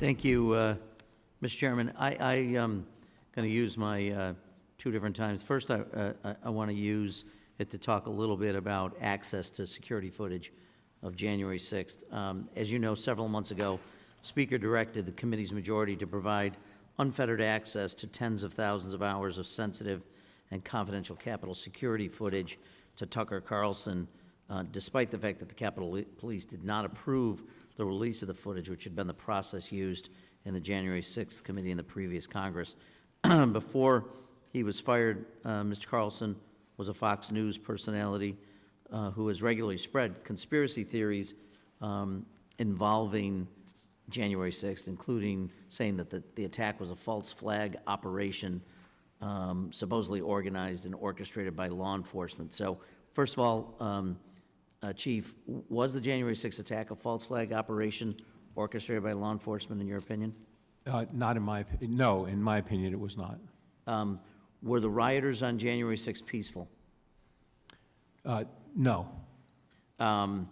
Thank you, Mr. Chairman. I'm going to use my 2 different times. First, I want to use it to talk a little bit about access to security footage of January 6th. As you know, several months ago, Speaker directed the committee's majority to provide unfettered access to tens of thousands of hours of sensitive and confidential Capitol security footage to Tucker Carlson, despite the fact that the Capitol Police did not approve the release of the footage, which had been the process used in the January 6th committee in the previous Congress. Before he was fired, Mr. Carlson was a Fox News personality who has regularly spread conspiracy theories involving January 6th, including saying that the attack was a false flag operation supposedly organized and orchestrated by law enforcement. So, first of all, Chief, was the January 6th attack a false flag operation orchestrated by law enforcement, in your opinion? Not in my opinion. No, in my opinion, it was not. Were the rioters on January 6th peaceful? No. And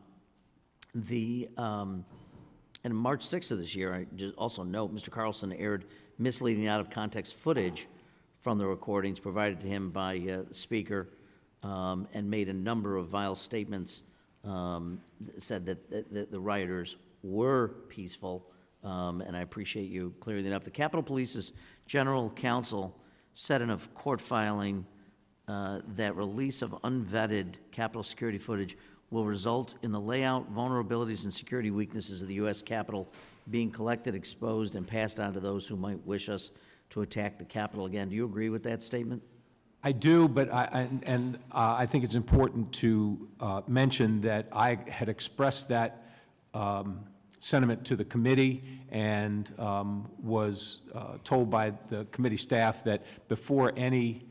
March 6th of this year, I just also note, Mr. Carlson aired misleading out-of-context footage from the recordings provided to him by the Speaker and made a number of vile statements, said that the rioters were peaceful, and I appreciate you clearing that up. The Capitol Police's General Counsel said in a court filing that release of unvetted Capitol security footage will result in the layout, vulnerabilities, and security weaknesses of the U.S. Capitol being collected, exposed, and passed on to those who might wish us to attack the Capitol again. Do you agree with that statement? I do, but I think it's important to mention that I had expressed that sentiment to the committee and was told by the committee staff that before any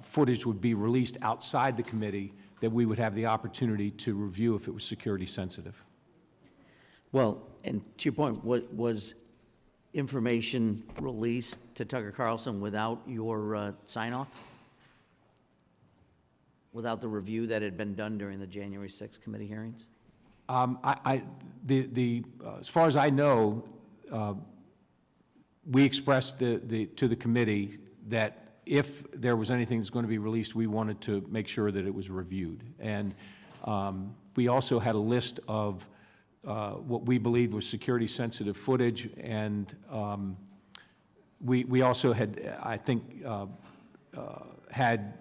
footage would be released outside the committee, that we would have the opportunity to review if it was security sensitive. Well, and to your point, was information released to Tucker Carlson without your sign-off? Without the review that had been done during the January 6th committee hearings? As far as I know, we expressed to the committee that if there was anything that's going to be released, we wanted to make sure that it was reviewed. And we also had a list of what we believed was security sensitive footage, and we also had, I think, had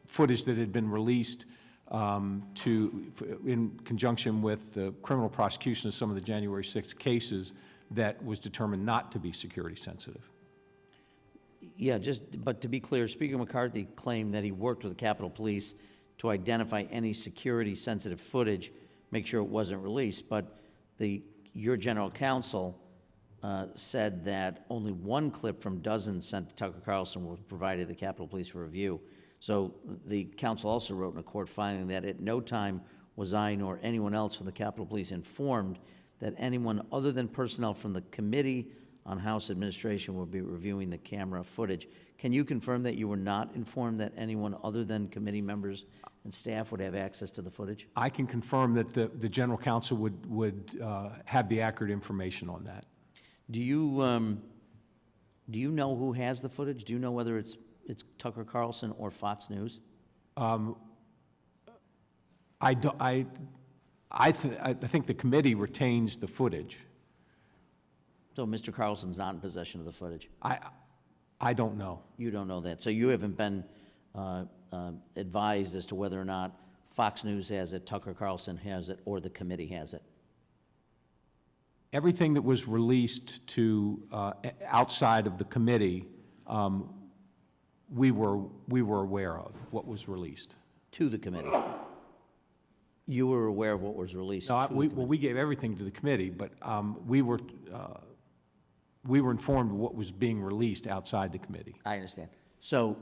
footage that had been released in conjunction with the criminal prosecution of some of the January 6th cases that was determined not to be security sensitive. Yeah, but to be clear, Speaker McCarthy claimed that he worked with the Capitol Police to identify any security sensitive footage, make sure it wasn't released, but your general counsel said that only one clip from dozens sent to Tucker Carlson was provided to the Capitol Police for review. So the counsel also wrote in a court filing that at no time was I nor anyone else from the Capitol Police informed that anyone other than personnel from the Committee on House Administration would be reviewing the camera footage. Can you confirm that you were not informed that anyone other than committee members and staff would have access to the footage? I can confirm that the general counsel would have the accurate information on that. Do you know who has the footage? Do you know whether it's Tucker Carlson or Fox News? I think the committee retains the footage. So Mr. Carlson's not in possession of the footage? I don't know. You don't know that. So you haven't been advised as to whether or not Fox News has it, Tucker Carlson has it, or the committee has it? Everything that was released to outside of the committee, we were aware of what was released. To the committee? You were aware of what was released? No, we gave everything to the committee, but we were informed of what was being released outside the committee. I understand. So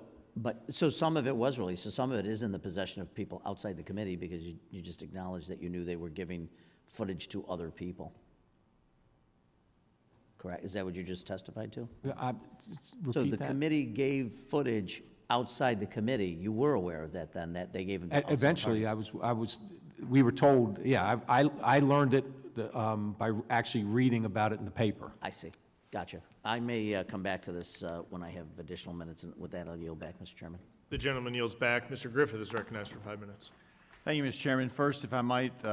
some of it was released. So some of it is in the possession of people outside the committee because you just acknowledged that you knew they were giving footage to other people. Correct? Is that what you just testified to? So the committee gave footage outside the committee. You were aware of that then, that they gave them to outside eventually, parties. we were told, yeah, I learned it by actually reading about it in the paper. I see. Gotcha. I may come back to this when I have additional minutes, and with that, I'll yield back, Mr. Chairman. The gentleman yields back. Mr. Griffith is recognized for 5 minutes. Thank you, Mr. Chairman. First, if I might